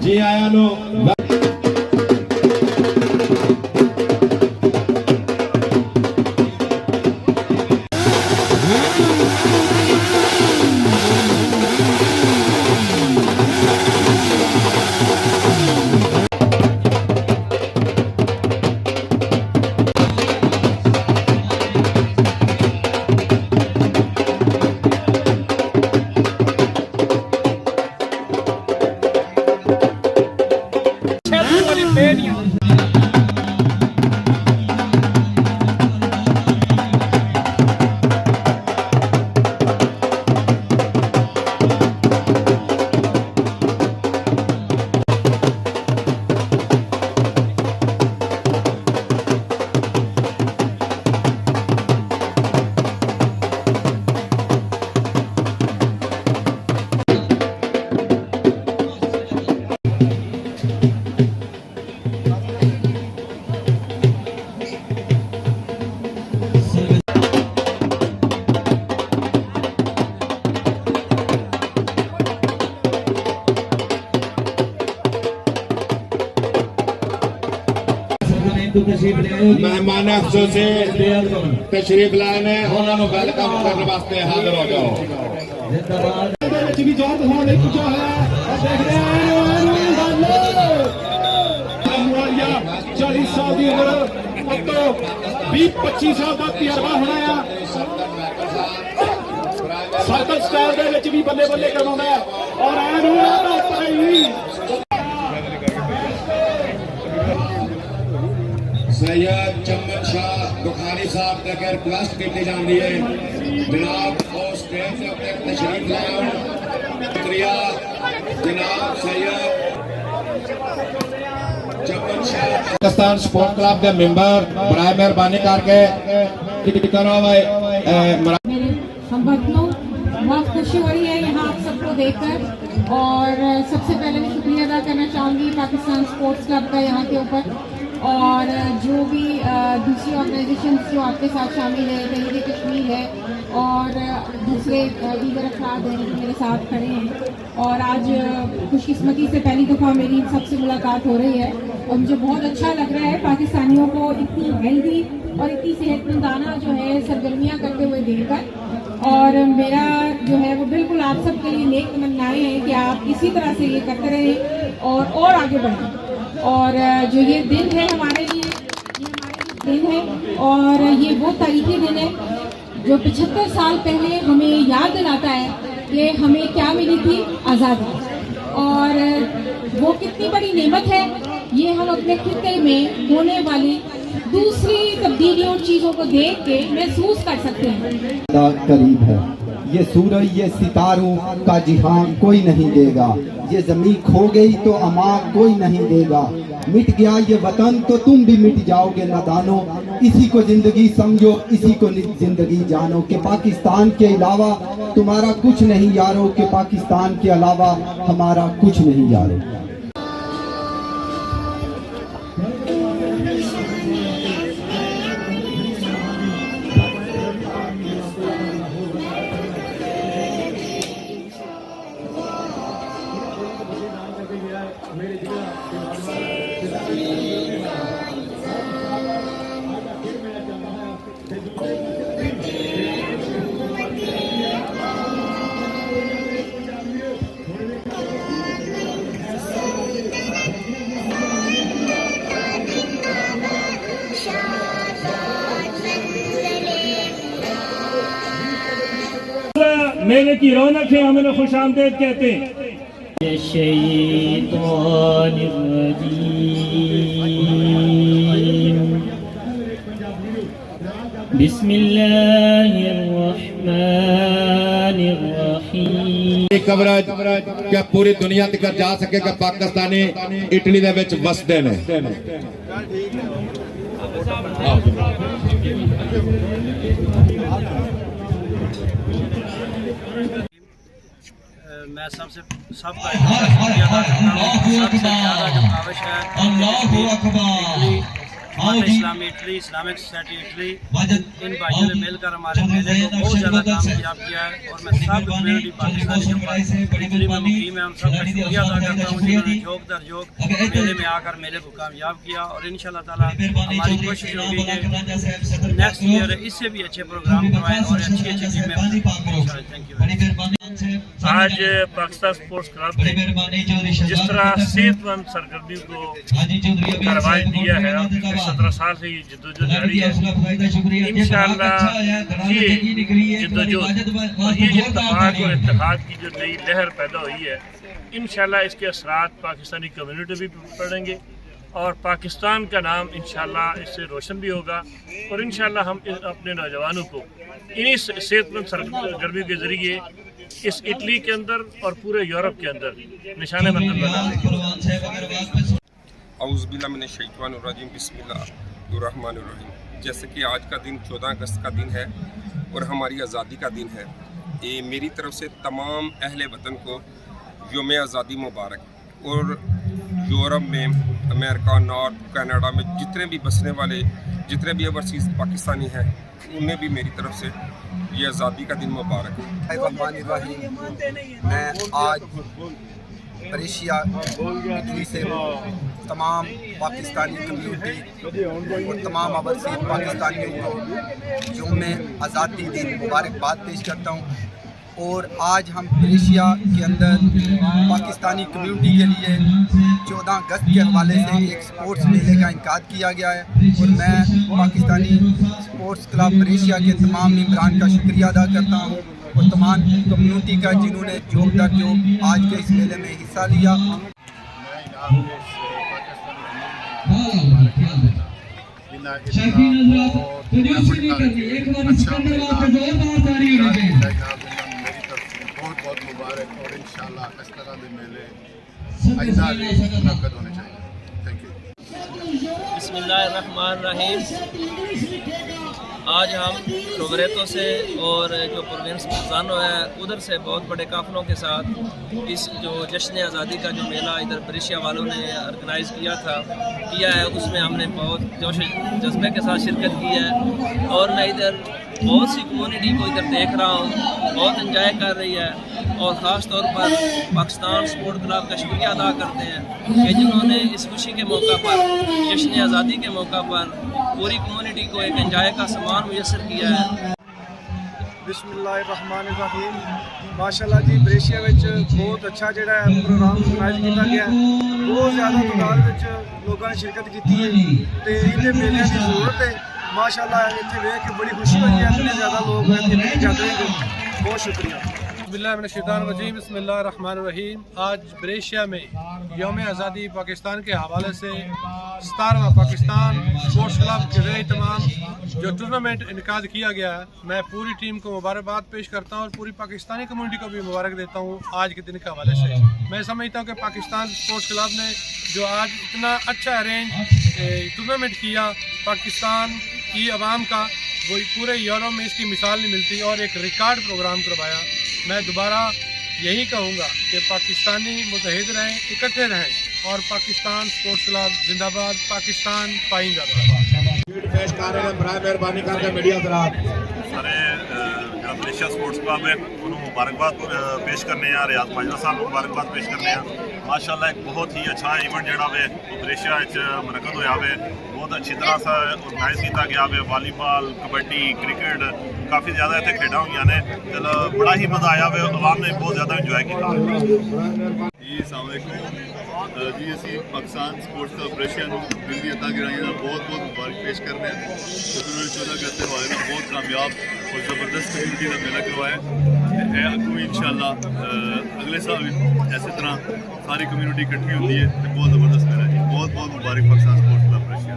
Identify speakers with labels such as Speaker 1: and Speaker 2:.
Speaker 1: जी आया नो मेहमान अफसोस से तशरीफ लाए ने उन्होंने वेलकम करने वास्ते हाजिर हो जाओ।
Speaker 2: चालीस साल की उम्र 20-25 साल का तजर्बा होना है। सर्कल स्टाइल भी बल्ले बल्ले करवाना और
Speaker 1: सैयद चमन शाह बुखारी साहब तक रिक्वेस्ट की जाती है जनाब और स्टेज से अपने तशरीफ लाओ। शुक्रिया जनाब सैयद चमन शाह पाकिस्तान स्पोर्ट क्लब के मेंबर बराए मेहरबानी करके
Speaker 3: हम बतनों बहुत खुशी हो रही है यहाँ आप सबको देखकर। और सबसे पहले मैं शुक्रिया अदा करना चाहूँगी पाकिस्तान स्पोर्ट्स क्लब का यहाँ के ऊपर, और जो भी दूसरी ऑर्गेनाइजेशंस जो आपके साथ शामिल है, तहरीक कश्मीर है और दूसरे दीगर अफराद हैं जो मेरे साथ खड़े हैं। और आज खुशकिस्मती से पहली दफ़ा मेरी इन सबसे मुलाकात हो रही है और मुझे बहुत अच्छा लग रहा है पाकिस्तानियों को इतनी हेल्दी और इतनी सेहतमंदाना जो है सरगर्मियाँ करते हुए देखकर। और मेरा जो है वो बिल्कुल आप सब के लिए नेक तमन्नाएं हैं कि आप इसी तरह से ये करते रहें और आगे बढ़ें। और जो ये दिन है हमारे लिए, ये हमारे दिन है और ये वो तारीखी दिन है जो 75 साल पहले हमें याद दिलाता है कि हमें क्या मिली थी, आज़ादी। और वो कितनी बड़ी नेमत है ये हम अपने खित्ते में होने वाली दूसरी तब्दीलियों और चीज़ों को देख के महसूस कर सकते हैं।
Speaker 4: करीब है ये सूरज ये सितारों का जिहान कोई नहीं देगा, ये ज़मीन खो गई तो अमा कोई नहीं देगा, मिट गया ये वतन तो तुम भी मिट जाओगे नादानो, इसी को ज़िंदगी समझो इसी को ज़िंदगी जानो, कि पाकिस्तान के अलावा तुम्हारा कुछ नहीं यारो, कि पाकिस्तान के अलावा हमारा कुछ नहीं यारो।
Speaker 2: मेले की रौनक है, हमें खुश आमदेद कहते हैं।
Speaker 1: बिस्मिल्लाहिर्रहमानिर्रहीम। कवरेज क्या पूरी दुनिया तक जा सकेगा, पाकिस्तानी इटली दे विच वसदे ने।
Speaker 5: मैं सबका शुक्रिया अदा करता हूँ। सबसे ज़्यादा जो काविश है इटली, इस्लामी इटली, इस्लामिक सोसाइटी इटली, इन भाइयों ने मिलकर हमारे मेले को बहुत ज़्यादा कामयाब किया है। और मैं सब कम्युनिटी पाकिस्तानी जो इटली में मुकीम है, हम सबका शुक्रिया अदा करता हूँ जिन्होंने जोग दर जोग मेले में आकर मेले को कामयाब किया। और इंशाल्लाह ताला हमारी कोशिश होगी कि नेक्स्ट ईयर इससे भी अच्छे प्रोग्राम करवाएं और अच्छी अच्छी टीमें। Thank you.
Speaker 6: आज पाकिस्तान स्पोर्ट्स क्लब ने जिस तरह सेहतमंद सरगर्मियों को रवाज दिया है, 17 साल से ये जद्दोजहद जारी है। इंशाअल्लाह ये जद्दोजहद और ये इत्तेफाक और इत्तेहाद की जो नई लहर पैदा हुई है, इंशाअल्लाह इसके असरात पाकिस्तानी कम्युनिटी भी पड़ेंगे और पाकिस्तान का नाम इंशाअल्लाह इससे रोशन भी होगा। और इंशाअल्लाह हम अपने नौजवानों को इन्हीं सेहतमंद सरगर्मियों के ज़रिए इस इटली के अंदर और पूरे यूरोप के अंदर निशाने बंदर बना देंगे।
Speaker 7: औज़ुबिल्लाहिमिनश्शैतानिर्रजीम, बिस्मिल्लाहिर्रहमानिर्रहीम। जैसे कि आज का दिन 14 अगस्त का दिन है और हमारी आज़ादी का दिन है, ये मेरी तरफ से तमाम अहले वतन को योम आज़ादी मुबारक। और यूरोप में, अमेरिका, नॉर्थ, कनाडा में जितने भी बसने वाले, जितने भी ओवरसीज़ पाकिस्तानी हैं, उन्हें भी मेरी तरफ से ये आज़ादी का दिन मुबारक।
Speaker 4: मैं आज बरेशिया इटली से तमाम पाकिस्तानी कम्युनिटी और तमाम ओवरसीज़ पाकिस्तानियों को यौम आज़ादी दिन मुबारकबाद पेश करता हूँ। और आज हम बरेशिया के अंदर पाकिस्तानी कम्युनिटी के लिए 14 अगस्त के हवाले से एक स्पोर्ट्स मेले का इनेकाद किया गया है। और मैं पाकिस्तानी स्पोर्ट्स क्लब बरेशिया के तमाम मेंबरान का शुक्रिया अदा करता हूँ और तमाम कम्युनिटी का जिन्होंने जोग दर जोग आज के इस मेले में हिस्सा लिया।
Speaker 8: बहुत मुबारक और इंशाल्लाह इस तरह के मेले आइंदा भी मुनक्कद होने चाहिए। Thank you.
Speaker 5: बिस्मिल्लाहिर्रहमानिर्रहीम। आज हम रोवरेतो से और जो प्रोविंस मजानो है उधर से बहुत बड़े काफिलों के साथ इस जो जश्न आज़ादी का जो मेला इधर बरेशिया वालों ने ऑर्गेनाइज़ किया है, उसमें हमने बहुत जोश जज्बे के साथ शिरकत की है। और मैं इधर बहुत सी कम्युनिटी को इधर देख रहा हूँ, बहुत इंजॉय कर रही है। और ख़ास तौर पर पाकिस्तान स्पोर्ट क्लब का शुक्रिया अदा करते हैं कि जिन्होंने इस खुशी के मौका पर, जश्न आज़ादी के मौका पर पूरी कम्युनिटी को एक इंजॉय का सामान मुयस्सर किया है।
Speaker 2: बिस्मिल्लाहिर्रहमानिर्रहीम। माशाअल्लाह जी, बरेशिया विच बहुत अच्छा जिहड़ा प्रोग्राम ऑर्गेनाइज किया गया, बहुत ज़्यादा तादाद विच लोगों ने शिरकत की है तो इन्हें मेले की जरूरत है। माशाअल्लाह इत्थे वेख के बड़ी खुशी हुई है, इतने ज़्यादा लोग इत्थे जाते हैं। बहुत शुक्रिया।
Speaker 9: बिस्मिल्लाहिर्रहमानिर्रहीम। बिस्मिल्लाहिर्रहमानिर्रहीम। आज बरेशिया में यौम आज़ादी पाकिस्तान के हवाले से 17वां पाकिस्तान स्पोर्ट्स क्लब के ज़रिए तमाम जो टूर्नामेंट इनेकाद किया गया है, मैं पूरी टीम को मुबारकबाद पेश करता हूँ और पूरी पाकिस्तानी कम्युनिटी को भी मुबारक देता हूँ आज के दिन के हवाले से। मैं समझता हूँ कि पाकिस्तान स्पोर्ट्स क्लब ने जो आज इतना अच्छा अरेंज टूर्नामेंट किया, पाकिस्तान की आवाम का वो पूरे यूरोप में इसकी मिसाल नहीं मिलती और एक रिकॉर्ड प्रोग्राम करवाया। मैं दोबारा यही कहूँगा कि पाकिस्तानी मुत्तहिद रहें, इकट्ठे रहें और पाकिस्तान स्पोर्ट्स क्लब जिंदाबाद, पाकिस्तान पाइंदा।
Speaker 6: सारे बरेशिया स्पोर्ट्स क्लब है उन्होंने मुबारकबाद पेश करने हैं, रियाज माजरा साहब को मुबारकबाद पेश करने हैं। माशाअल्लाह एक बहुत ही अच्छा इवेंट जोड़ा वे बरेशिया मुनक्कद होया वे, बहुत अच्छी तरह से ऑर्गेनाइज किया गया वे। वॉलीबॉल, कबड्डी, क्रिकेट काफ़ी ज़्यादा इतने खेडा हुई ने, चलो बड़ा ही मज़ा आया वे, आवाम ने बहुत ज़्यादा इंजॉय किया।
Speaker 8: जी अस्सलाम वालेकुम जी, असी पाकिस्तान स्पोर्ट्स क्लब बरेशिया दिल दी अता गिराइयां बहुत मुबारक पेश करने हैं। 14 अगस्त के हवाले में बहुत कामयाब और ज़बरदस्त कम्युनिटी का मेला करवाया है। अगू इंशाअल्लाह अगले साल भी ऐसी तरह सारी कम्युनिटी इकट्ठी होती है, बहुत ज़बरदस्त मेला है। बहुत मुबारक पाकिस्तान स्पोर्ट्स क्लब बरेशिया।